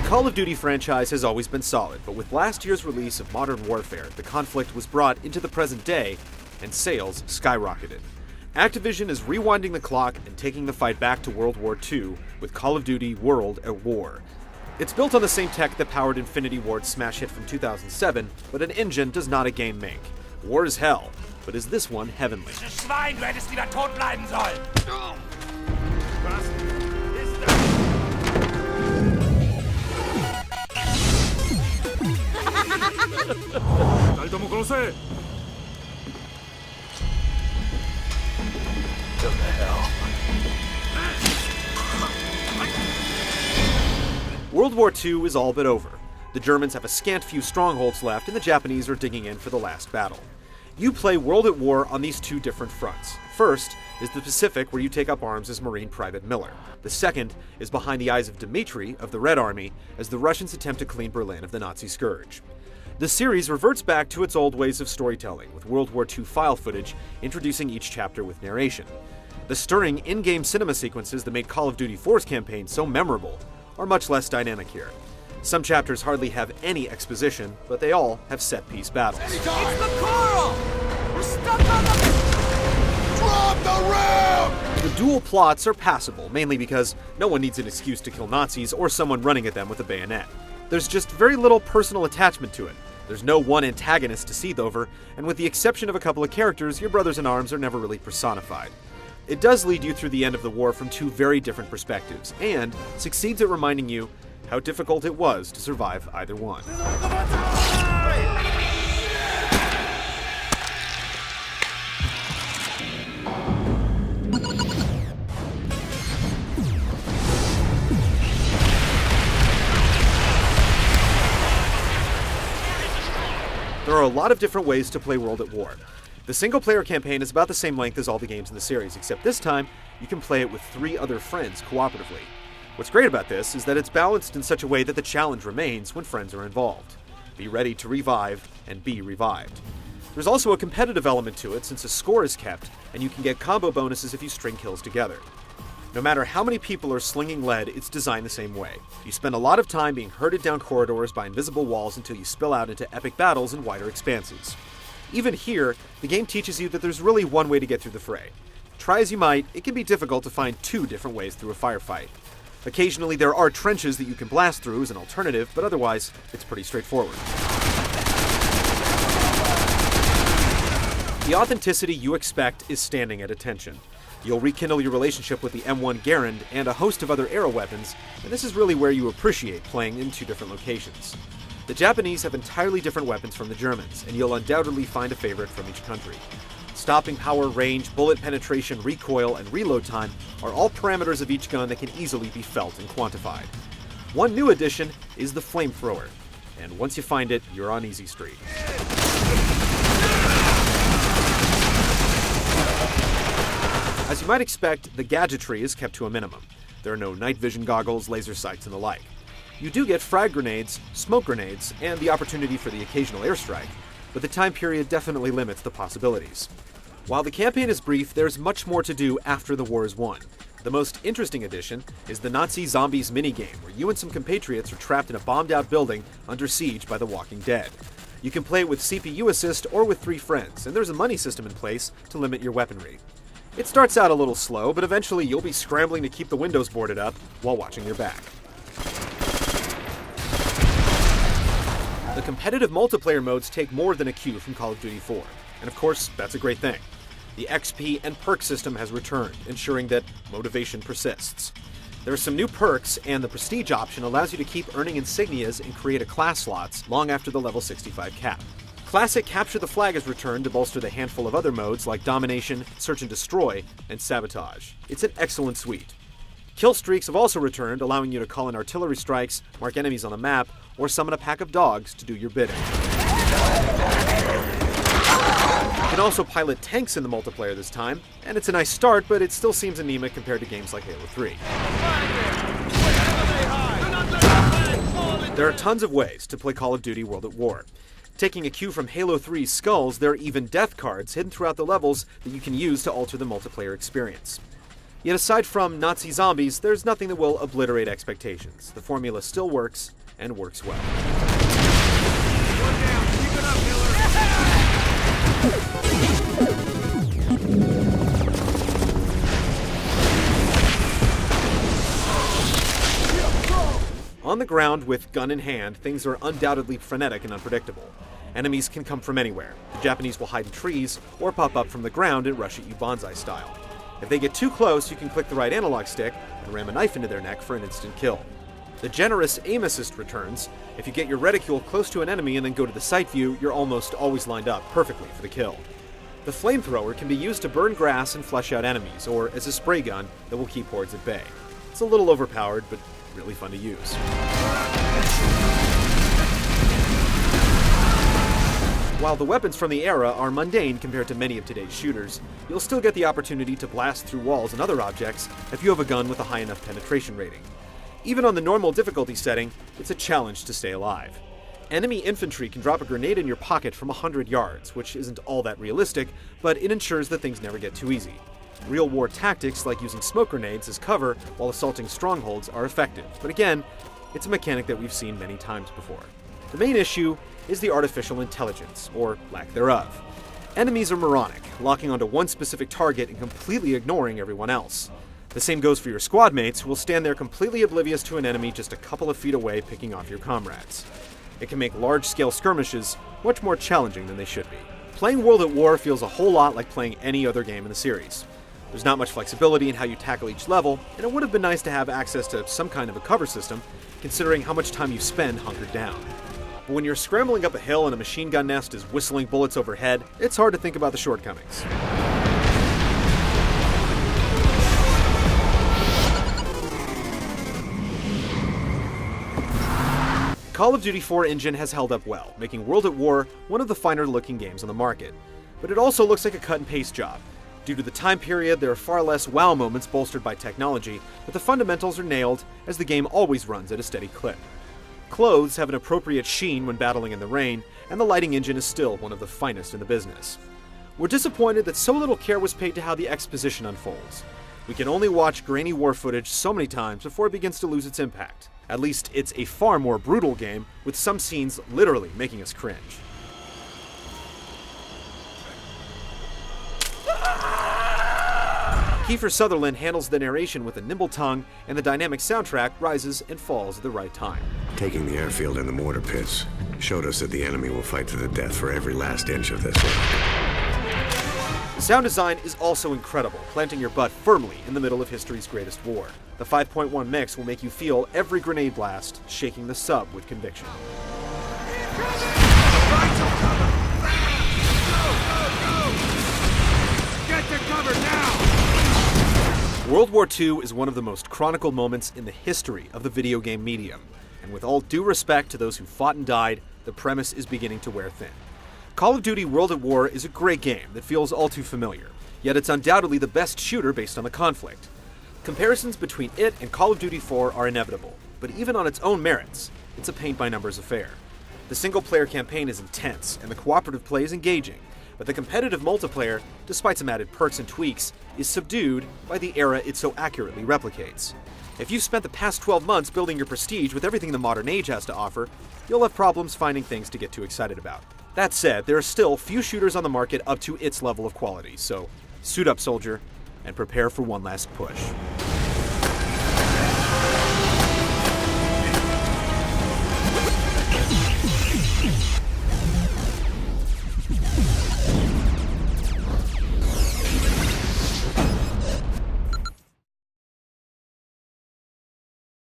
Call of Duty franchise has always been solid, but with last year's release of Modern Warfare, the conflict was brought into the present day, and sales skyrocketed. Activision is rewinding the clock and taking the fight back to World War II with Call of Duty World at War. It's built on the same tech that powered Infinity Ward's smash hit from 2007, but an engine does not a game make. War is hell, but is this one heavenly? Schwein, du hättest lieber tot bleiben sollen! Was ist das? Alto Mugose! To the hell. World War II is all but over. The Germans have a scant few strongholds left, and the Japanese are digging in for the last battle. You play World at War on these two different fronts. First is the Pacific, where you take up arms as Marine Private Miller. The second is behind the eyes of Dmitri of the Red Army, as the Russians attempt to clean Berlin of the Nazi scourge. The series reverts back to its old ways of storytelling, with World War II file footage introducing each chapter with narration. The stirring in-game cinema sequences that made Call of Duty 4's campaign so memorable are much less dynamic here. Some chapters hardly have any exposition, but they all have set-piece battles. It's the coral! We're stuck on the... Drop the ram! The dual plots are passable, mainly because no one needs an excuse to kill Nazis or someone running at them with a bayonet. There's just very little personal attachment to it. There's no one antagonist to seethe over, and with the exception of a couple of characters, your brothers in arms are never really personified. It does lead you through the end of the war from two very different perspectives, and succeeds at reminding you how difficult it was to survive either one. There are a lot of different ways to play World at War. The single-player campaign is about the same length as all the games in the series, except this time, you can play it with 3 other friends cooperatively. What's great about this is that it's balanced in such a way that the challenge remains when friends are involved. Be ready to revive and be revived. There's also a competitive element to it since a score is kept, and you can get combo bonuses if you string kills together. No matter how many people are slinging lead, it's designed the same way. You spend a lot of time being herded down corridors by invisible walls until you spill out into epic battles in wider expanses. Even here, the game teaches you that there's really one way to get through the fray. Try as you might, it can be difficult to find 2 different ways through a firefight. Occasionally there are trenches that you can blast through as an alternative, but otherwise, it's pretty straightforward. The authenticity you expect is standing at attention. You'll rekindle your relationship with the M1 Garand and a host of other arrow weapons, and this is really where you appreciate playing in 2 different locations. The Japanese have entirely different weapons from the Germans, and you'll undoubtedly find a favorite from each country. Stopping power, range, bullet penetration, recoil, and reload time are all parameters of each gun that can easily be felt and quantified. One new addition is the flamethrower, and once you find it, you're on easy street. As you might expect, the gadgetry is kept to a minimum. There are no night vision goggles, laser sights, and the like. You do get frag grenades, smoke grenades, and the opportunity for the occasional airstrike, but the time period definitely limits the possibilities. While the campaign is brief, there's much more to do after the war is won. The most interesting addition is the Nazi Zombies minigame, where you and some compatriots are trapped in a bombed-out building under siege by the Walking Dead. You can play it with CPU assist or with 3 friends, and there's a money system in place to limit your weaponry. It starts out a little slow, but eventually you'll be scrambling to keep the windows boarded up while watching your back. The competitive multiplayer modes take more than a cue from Call of Duty 4, and of course, that's a great thing. The XP and perk system has returned, ensuring that motivation persists. There are some new perks, and the Prestige option allows you to keep earning insignias and create a class slots long after the level 65 cap. Classic Capture the Flag has returned to bolster the handful of other modes like Domination, Search and Destroy, and Sabotage. It's an excellent suite. Kill streaks have also returned, allowing you to call in artillery strikes, mark enemies on the map, or summon a pack of dogs to do your bidding. You can also pilot tanks in the multiplayer this time, and it's a nice start, but it still seems anemic compared to games like Halo 3. There are tons of ways to play Call of Duty World at War. Taking a cue from Halo 3's Skulls, there are even death cards hidden throughout the levels that you can use to alter the multiplayer experience. Yet aside from Nazi zombies, there's nothing that will obliterate expectations. The formula still works, and works well. One down. Keep it up, Miller. On the ground, with gun in hand, things are undoubtedly frenetic and unpredictable. Enemies can come from anywhere. The Japanese will hide in trees, or pop up from the ground and rush at you bonsai style. If they get too close, you can click the right analog stick and ram a knife into their neck for an instant kill. The generous aim assist returns. If you get your reticule close to an enemy and then go to the sight view, you're almost always lined up perfectly for the kill. The flamethrower can be used to burn grass and flush out enemies, or as a spray gun that will keep hordes at bay. It's a little overpowered, but really fun to use. While the weapons from the era are mundane compared to many of today's shooters, you'll still get the opportunity to blast through walls and other objects if you have a gun with a high enough penetration rating. Even on the normal difficulty setting, it's a challenge to stay alive. Enemy infantry can drop a grenade in your pocket from 100 yards, which isn't all that realistic, but it ensures that things never get too easy. Real war tactics like using smoke grenades as cover while assaulting strongholds are effective, but again, it's a mechanic that we've seen many times before. The main issue is the artificial intelligence, or lack thereof. Enemies are moronic, locking onto one specific target and completely ignoring everyone else. The same goes for your squad mates, who will stand there completely oblivious to an enemy just a couple of feet away picking off your comrades. It can make large-scale skirmishes much more challenging than they should be. Playing World at War feels a whole lot like playing any other game in the series. There's not much flexibility in how you tackle each level, and it would have been nice to have access to some kind of a cover system, considering how much time you spend hunkered down. But when you're scrambling up a hill and a machine gun nest is whistling bullets overhead, it's hard to think about the shortcomings. Call of Duty 4 engine has held up well, making World at War one of the finer looking games on the market. But it also looks like a cut and paste job. Due to the time period, there are far less wow moments bolstered by technology, but the fundamentals are nailed as the game always runs at a steady clip. Clothes have an appropriate sheen when battling in the rain, and the lighting engine is still one of the finest in the business. We're disappointed that so little care was paid to how the exposition unfolds. We can only watch grainy war footage so many times before it begins to lose its impact. At least it's a far more brutal game, with some scenes literally making us cringe. Kiefer Sutherland handles the narration with a nimble tongue, and the dynamic soundtrack rises and falls at the right time. Taking the airfield and the mortar pits showed us that the enemy will fight to the death for every last inch of this land. The sound design is also incredible, planting your butt firmly in the middle of history's greatest war. The 5.1 mix will make you feel every grenade blast, shaking the sub with conviction. Get to cover now! World War II is one of the most chronicled moments in the history of the video game medium, and with all due respect to those who fought and died, the premise is beginning to wear thin. Call of Duty World at War is a great game that feels all too familiar, yet it's undoubtedly the best shooter based on the conflict. Comparisons between it and Call of Duty 4 are inevitable, but even on its own merits, it's a paint-by-numbers affair. The single-player campaign is intense, and the cooperative play is engaging, but the competitive multiplayer, despite some added perks and tweaks, is subdued by the era it so accurately replicates. If you've spent the past 12 months building your prestige with everything the modern age has to offer, you'll have problems finding things to get too excited about. That said, there are still few shooters on the market up to its level of quality, so suit up, soldier, and prepare for one last push.